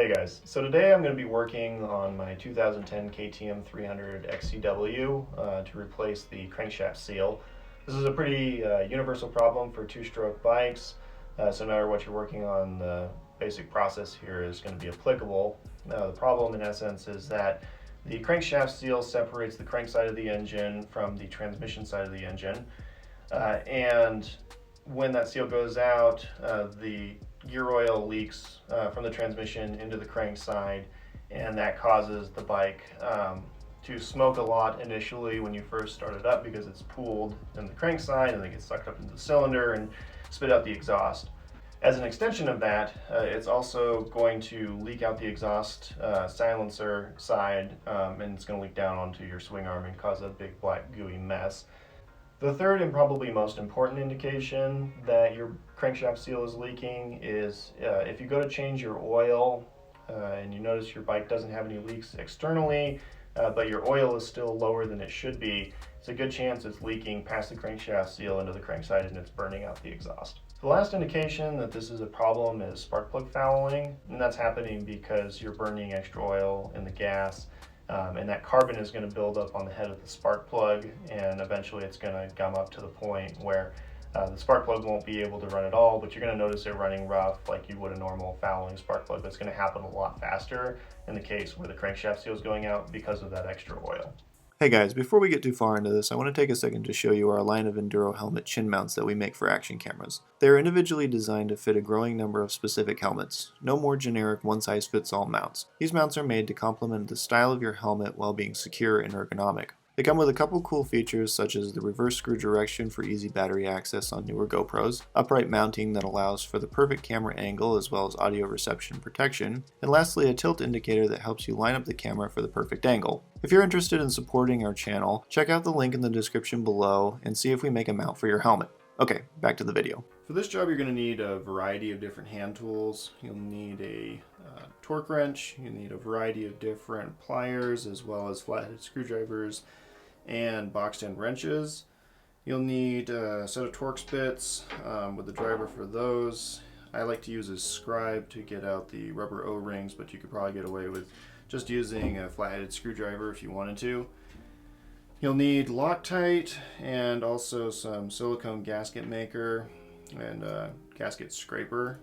Hey guys, so today I'm going to be working on my 2010 KTM 300 XCW to replace the crankshaft seal. This is a pretty universal problem for two-stroke bikes, so no matter what you're working on, the basic process here is going to be applicable. The problem in essence is that the crankshaft seal separates the crank side of the engine from the transmission side of the engine, and when that seal goes out, the gear oil leaks from the transmission into the crank side, and that causes the bike to smoke a lot initially when you first start it up because it's pooled in the crank side and it gets sucked up into the cylinder and spit out the exhaust. As an extension of that, it's also going to leak out the exhaust silencer side, and it's going to leak down onto your swing arm and cause a big black gooey mess. The third and probably most important indication that your crankshaft seal is leaking is if you go to change your oil and you notice your bike doesn't have any leaks externally, but your oil is still lower than it should be, it's a good chance it's leaking past the crankshaft seal into the crankside and it's burning out the exhaust. The last indication that this is a problem is spark plug fouling, and that's happening because you're burning extra oil in the gas. And that carbon is going to build up on the head of the spark plug, and eventually it's going to gum up to the point where the spark plug won't be able to run at all, but you're going to notice it running rough like you would a normal fouling spark plug. That's going to happen a lot faster in the case where the crankshaft seal is going out because of that extra oil. Hey guys, before we get too far into this, I want to take a second to show you our line of Enduro helmet chin mounts that we make for action cameras. They are individually designed to fit a growing number of specific helmets. No more generic one-size-fits-all mounts. These mounts are made to complement the style of your helmet while being secure and ergonomic. They come with a couple cool features such as the reverse screw direction for easy battery access on newer GoPros, upright mounting that allows for the perfect camera angle as well as audio reception protection, and lastly a tilt indicator that helps you line up the camera for the perfect angle. If you're interested in supporting our channel, check out the link in the description below and see if we make a mount for your helmet. Okay, back to the video. For this job, you're going to need a variety of different hand tools. You'll need a torque wrench, you'll need a variety of different pliers as well as flathead screwdrivers and boxed end wrenches. You'll need a set of Torx bits with the driver for those. I like to use a scribe to get out the rubber O-rings, but you could probably get away with just using a flat-headed screwdriver if you wanted to. You'll need Loctite and also some silicone gasket maker and a gasket scraper.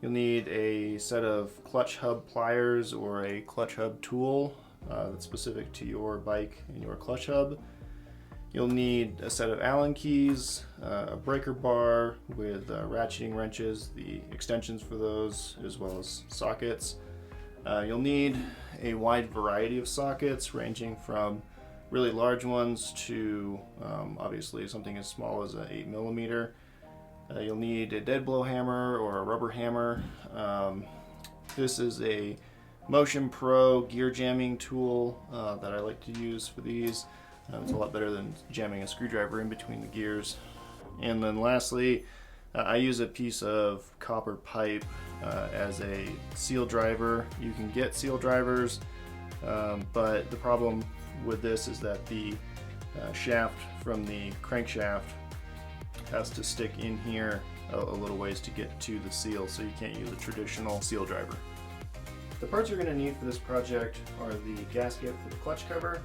You'll need a set of clutch hub pliers or a clutch hub tool that's specific to your bike and your clutch hub. You'll need a set of Allen keys, a breaker bar with ratcheting wrenches, the extensions for those, as well as sockets. You'll need a wide variety of sockets ranging from really large ones to obviously something as small as an 8mm. You'll need a dead blow hammer or a rubber hammer. This is a Motion Pro gear jamming tool that I like to use for these. It's a lot better than jamming a screwdriver in between the gears. And then lastly, I use a piece of copper pipe as a seal driver. You can get seal drivers, but the problem with this is that the shaft from the crankshaft has to stick in here a little ways to get to the seal, so you can't use a traditional seal driver. The parts you're going to need for this project are the gasket for the clutch cover.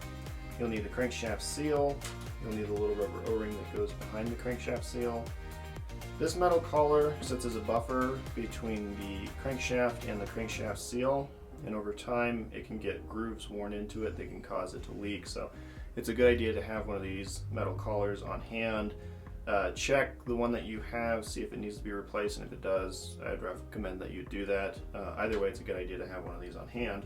You'll need the crankshaft seal. You'll need the little rubber O-ring that goes behind the crankshaft seal. This metal collar sits as a buffer between the crankshaft and the crankshaft seal, and over time it can get grooves worn into it that can cause it to leak. So it's a good idea to have one of these metal collars on hand. Check the one that you have, see if it needs to be replaced, and if it does, I'd recommend that you do that. Either way, it's a good idea to have one of these on hand.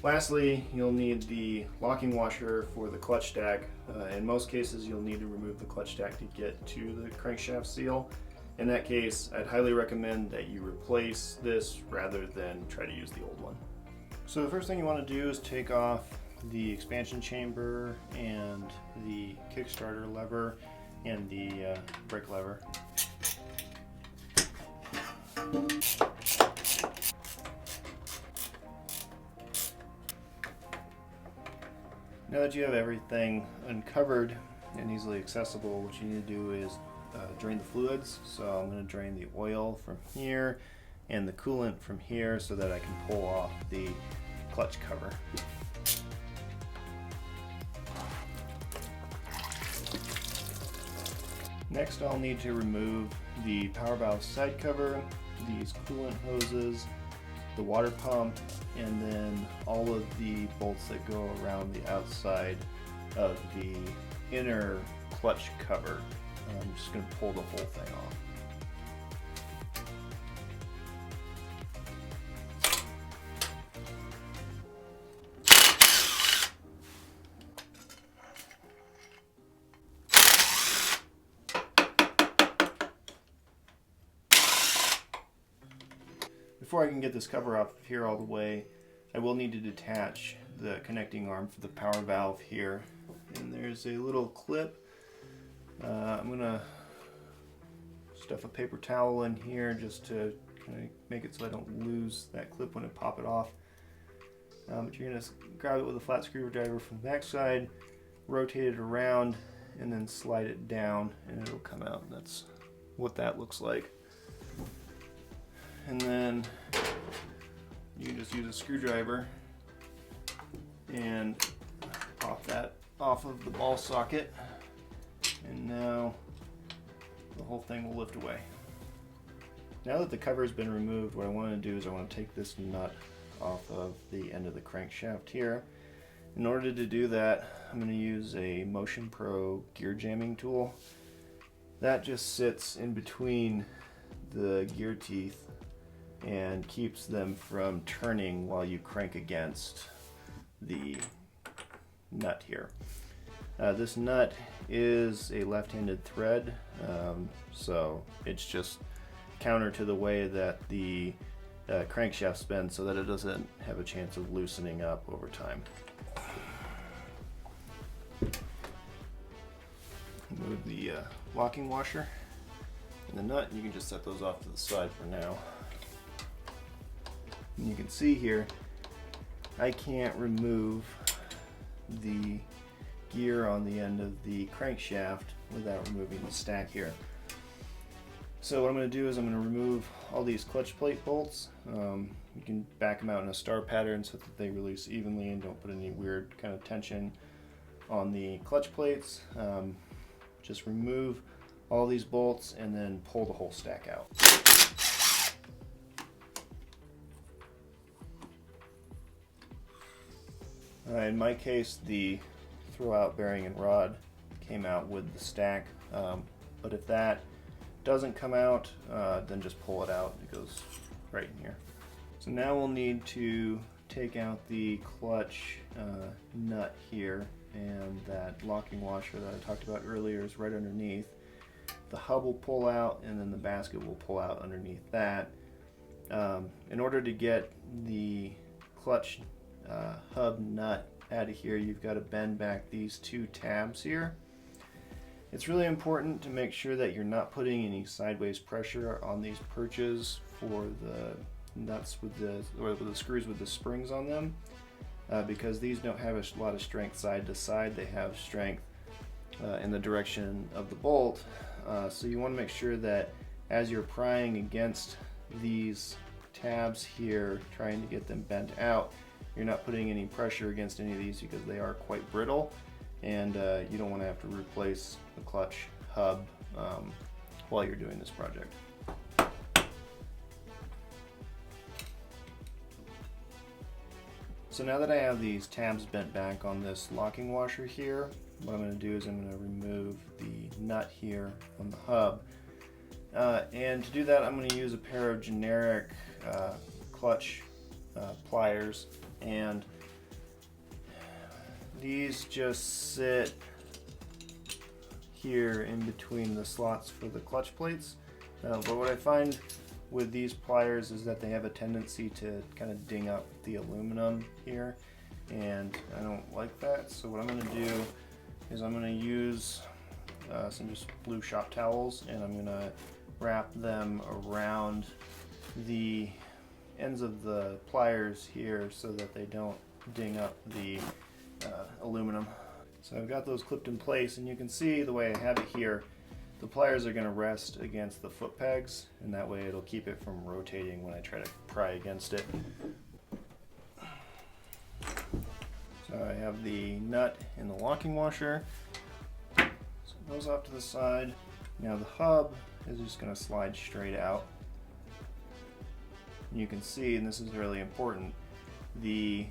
Lastly, you'll need the locking washer for the clutch stack. In most cases, you'll need to remove the clutch stack to get to the crankshaft seal. In that case, I'd highly recommend that you replace this rather than try to use the old one. So the first thing you want to do is take off the expansion chamber and the Kickstarter lever and the brake lever. Now that you have everything uncovered and easily accessible, what you need to do is drain the fluids. So I'm going to drain the oil from here and the coolant from here so that I can pull off the clutch cover. Next, I'll need to remove the power valve side cover, these coolant hoses, the water pump, and then all of the bolts that go around the outside of the inner clutch cover. I'm just going to pull the whole thing off. Before I can get this cover off here all the way, I will need to detach the connecting arm for the power valve here. And there's a little clip. I'm going to stuff a paper towel in here just to kind of make it so I don't lose that clip when I pop it off. But you're going to grab it with a flat screwdriver from the back side, rotate it around, and then slide it down and it'll come out. That's what that looks like. And then you can just use a screwdriver and pop that off of the ball socket, and now the whole thing will lift away. Now that the cover has been removed, what I want to do is I want to take this nut off of the end of the crankshaft here. In order to do that, I'm going to use a Motion Pro gear jamming tool. That just sits in between the gear teeth and keeps them from turning while you crank against the nut here. This nut is a left-handed thread, so it's just counter to the way that the crankshaft spins so that it doesn't have a chance of loosening up over time. Move the locking washer and the nut, and you can just set those off to the side for now. And you can see here, I can't remove the gear on the end of the crankshaft without removing the stack here. So what I'm going to do is I'm going to remove all these clutch plate bolts. You can back them out in a star pattern so that they release evenly and don't put any weird kind of tension on the clutch plates. Just remove all these bolts and then pull the whole stack out. In my case, the throwout bearing and rod came out with the stack, but if that doesn't come out, then just pull it out. It goes right in here. So now we'll need to take out the clutch nut here, and that locking washer that I talked about earlier is right underneath. The hub will pull out, and then the basket will pull out underneath that. In order to get the clutch hub nut out of here, you've got to bend back these two tabs here. It's really important to make sure that you're not putting any sideways pressure on these perches for the nuts with the screws with the springs on them, because these don't have a lot of strength side to side. They have strength in the direction of the bolt. So you want to make sure that as you're prying against these tabs here, trying to get them bent out, you're not putting any pressure against any of these because they are quite brittle, and you don't want to have to replace the clutch hub while you're doing this project. So now that I have these tabs bent back on this locking washer here, what I'm going to do is I'm going to remove the nut here from the hub. And to do that, I'm going to use a pair of generic clutch pliers, and these just sit here in between the slots for the clutch plates. But what I find with these pliers is that they have a tendency to kind of ding up the aluminum here, and I don't like that. So what I'm going to do is I'm going to use some just blue shop towels, and I'm going to wrap them around the ends of the pliers here so that they don't ding up the aluminum. So I've got those clipped in place, and you can see the way I have it here, The pliers are going to rest against the foot pegs, and that way it'll keep it from rotating when I try to pry against it. So I have the nut in the locking washer. So it goes off to the side. Now the hub is just going to slide straight out. You can see, and this is really important, the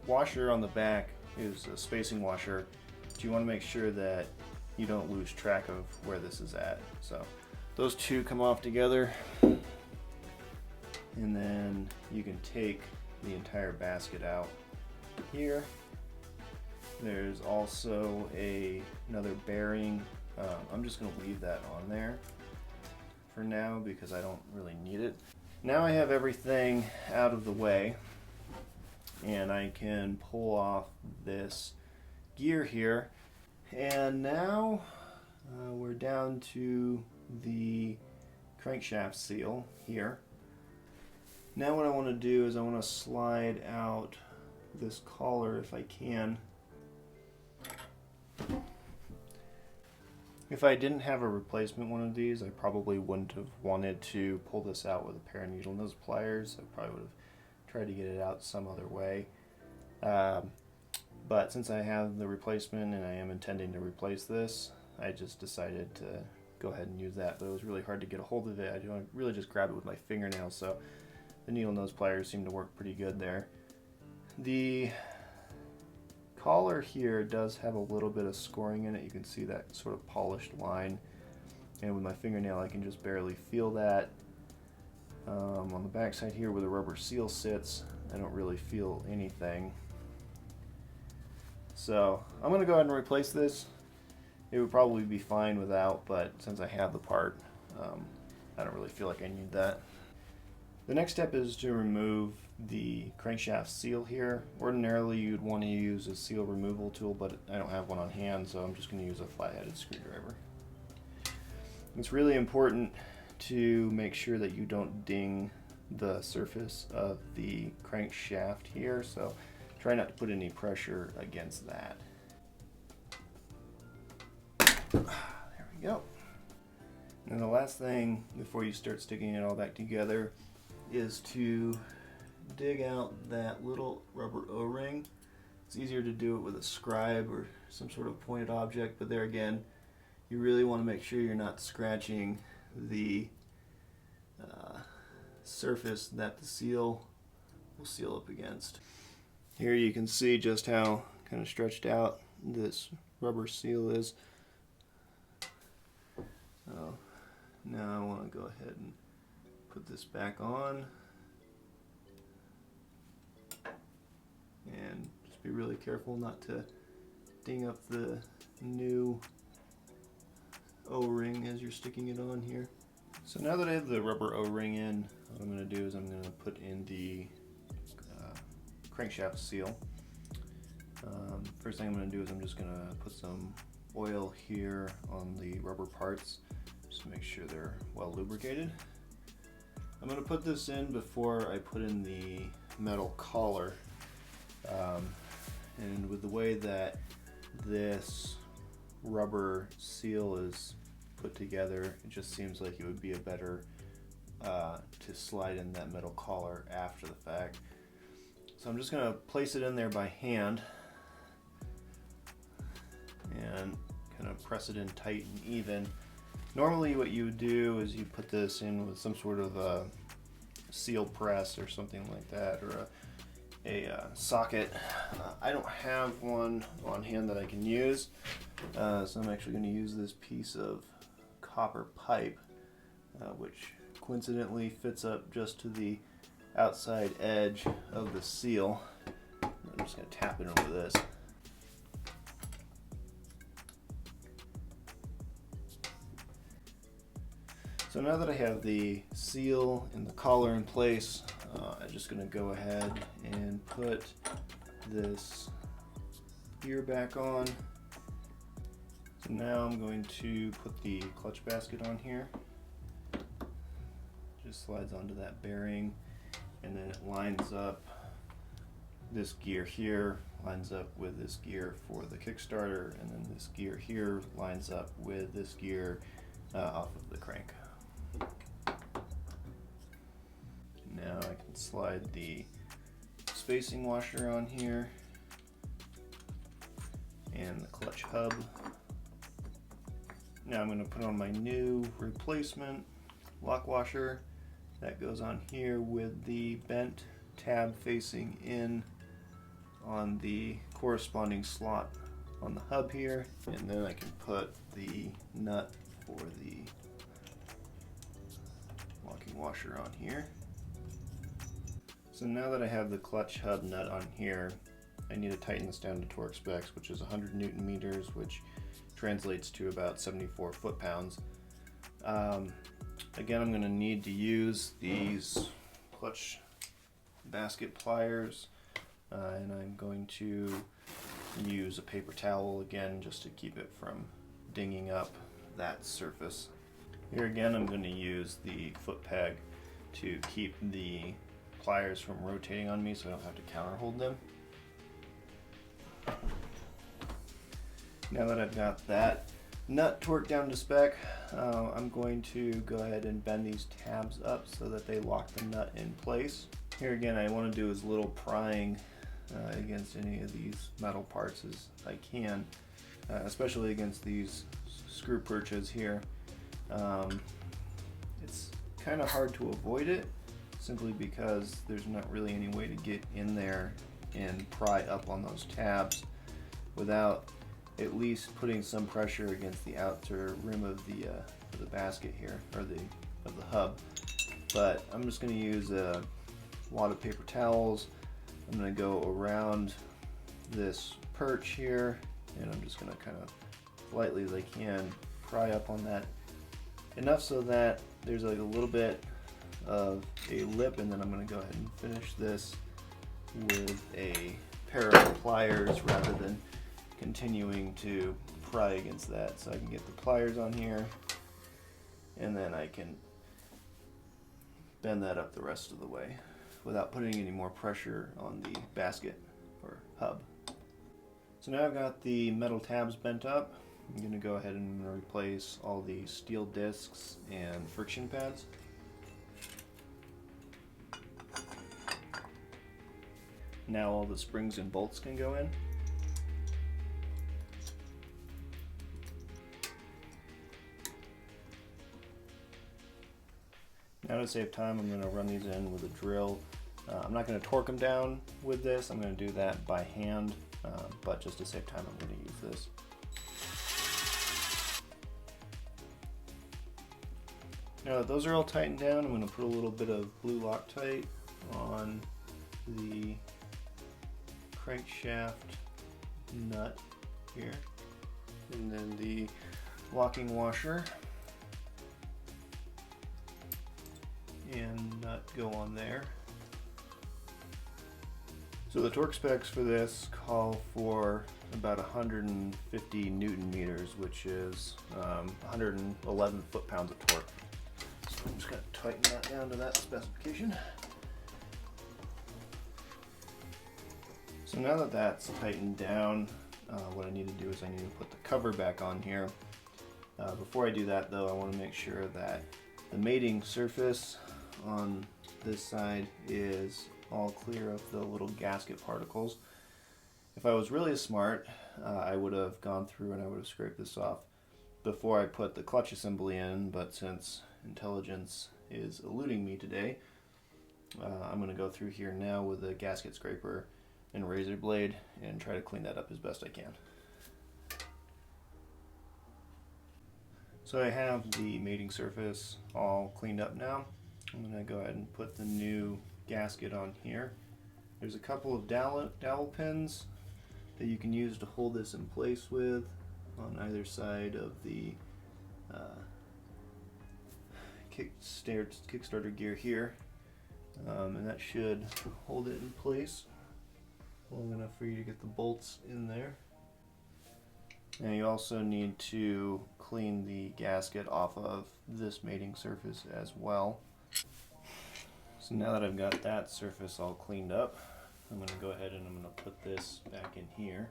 washer on the back is a spacing washer, but you want to make sure that you don't lose track of where this is at. So those two come off together, and then you can take the entire basket out here. There's also another bearing. I'm just going to leave that on there for now because I don't really need it. Now I have everything out of the way, and I can pull off this gear here. And now we're down to the crankshaft seal here. Now what I want to do is I want to slide out this collar if I can. If I didn't have a replacement one of these, I probably wouldn't have wanted to pull this out with a pair of needle nose pliers. I probably would have tried to get it out some other way. But since I have the replacement and I am intending to replace this, I just decided to go ahead and use that. But it was really hard to get a hold of it. I really just grabbed it with my fingernails, so the needle nose pliers seem to work pretty good there. The collar here does have a little bit of scoring in it. You can see that sort of polished line, and with my fingernail I can just barely feel that. On the back side here where the rubber seal sits, I don't really feel anything. So I'm going to go ahead and replace this. It would probably be fine without, but since I have the part, I don't really feel like I need that. The next step is to remove the crankshaft seal here. Ordinarily you'd want to use a seal removal tool, but I don't have one on hand, so I'm just going to use a flat-headed screwdriver. It's really important to make sure that you don't ding the surface of the crankshaft here, so try not to put any pressure against that. There we go. And the last thing before you start sticking it all back together is to dig out that little rubber O-ring. It's easier to do it with a scribe or some sort of pointed object, but there again, you really want to make sure you're not scratching the surface that the seal will seal up against. Here you can see just how kind of stretched out this rubber seal is. So now I want to go ahead and put this back on, and just be really careful not to ding up the new O-ring as you're sticking it on here. So now that I have the rubber O-ring in, what I'm going to do is I'm going to put in the crankshaft seal. First thing I'm going to do is I'm just going to put some oil here on the rubber parts just to make sure they're well lubricated. I'm going to put this in before I put in the metal collar, and with the way that this rubber seal is put together, it just seems like it would be a better to slide in that metal collar after the fact. So I'm just going to place it in there by hand and kind of press it in tight and even. Normally what you would do is you put this in with some sort of a seal press or something like that, or a socket. I don't have one on hand that I can use, so I'm actually going to use this piece of copper pipe, which coincidentally fits up just to the outside edge of the seal. I'm just going to tap it over this. So now that I have the seal and the collar in place, I'm just going to go ahead and put this gear back on. So now I'm going to put the clutch basket on here. Just slides onto that bearing, and then it lines up. This gear here lines up with this gear for the Kickstarter, and then this gear here lines up with this gear off of the crank. Now I can slide the spacing washer on here and the clutch hub. Now I'm going to put on my new replacement lock washer that goes on here with the bent tab facing in on the corresponding slot on the hub here, and then I can put the nut for the locking washer on here. So now that I have the clutch hub nut on here, I need to tighten this down to torque specs, which is 100 Newton meters, which translates to about 74 foot-pounds. Again, I'm going to need to use these clutch basket pliers, and I'm going to use a paper towel again just to keep it from dinging up that surface. Here again, I'm going to use the foot peg to keep the pliers from rotating on me so I don't have to counter hold them. Now that I've got that nut torqued down to spec, I'm going to go ahead and bend these tabs up so that they lock the nut in place. Here again, I want to do as little prying against any of these metal parts as I can, especially against these screw perches here. It's kind of hard to avoid it simply because there's not really any way to get in there and pry up on those tabs without at least putting some pressure against the outer rim of the basket here, or of the hub. But I'm just going to use a wad of paper towels. I'm going to go around this perch here, and I'm just going to kind of lightly as I can pry up on that, enough so that there's like a little bit of a lip, and then I'm going to go ahead and finish this with a pair of pliers rather than continuing to pry against that. So I can get the pliers on here, and then I can bend that up the rest of the way without putting any more pressure on the basket or hub. So now I've got the metal tabs bent up. I'm going to go ahead and replace all the steel discs and friction pads. Now all the springs and bolts can go in. Now to save time, I'm going to run these in with a drill. I'm not going to torque them down with this. I'm going to do that by hand, but just to save time, I'm going to use this. Now that those are all tightened down, I'm going to put a little bit of blue Loctite on the crankshaft nut here, and then the locking washer and nut go on there. So the torque specs for this call for about 150 Newton meters, which is 111 foot-pounds of torque. So I'm just going to tighten that down to that specification. So now that that's tightened down, what I need to do is I need to put the cover back on here. Before I do that though, I want to make sure that the mating surface on this side is all clear of the little gasket particles. If I was really smart, I would have gone through and I would have scraped this off before I put the clutch assembly in, but since intelligence is eluding me today, I'm going to go through here now with a gasket scraper and razor blade and try to clean that up as best I can. So I have the mating surface all cleaned up now. I'm going to go ahead and put the new gasket on here. There's a couple of dowel pins that you can use to hold this in place with on either side of the kickstarter gear here, and that should hold it in place long enough for you to get the bolts in there. Now you also need to clean the gasket off of this mating surface as well. So now that I've got that surface all cleaned up, I'm going to go ahead and I'm going to put this back in here.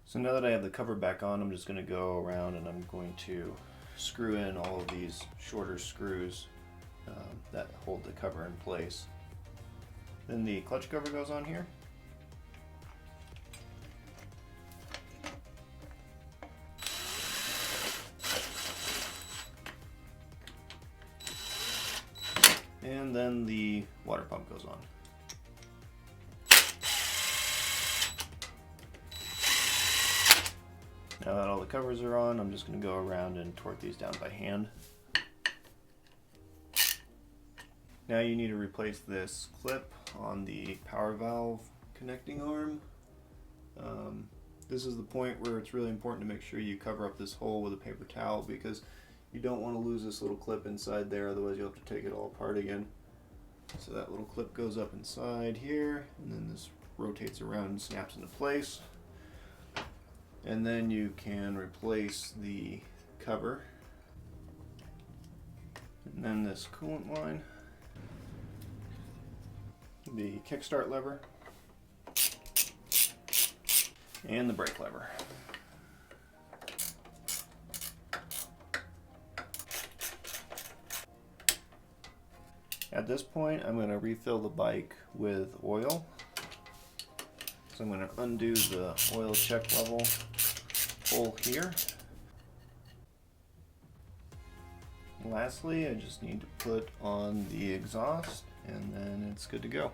So now that I have the cover back on, I'm just going to go around and I'm going to screw in all of these shorter screws that hold the cover in place. Then the clutch cover goes on here. And then the water pump goes on. Now that all the covers are on, I'm just going to go around and torque these down by hand. Now you need to replace this clip on the power valve connecting arm. This is the point where it's really important to make sure you cover up this hole with a paper towel, because you don't want to lose this little clip inside there, otherwise you'll have to take it all apart again. So that little clip goes up inside here, and then this rotates around and snaps into place. And then you can replace the cover. And then this coolant line. The kickstart lever. And the brake lever. At this point, I'm going to refill the bike with oil. So I'm going to undo the oil check level hole here. Lastly, I just need to put on the exhaust, and then it's good to go.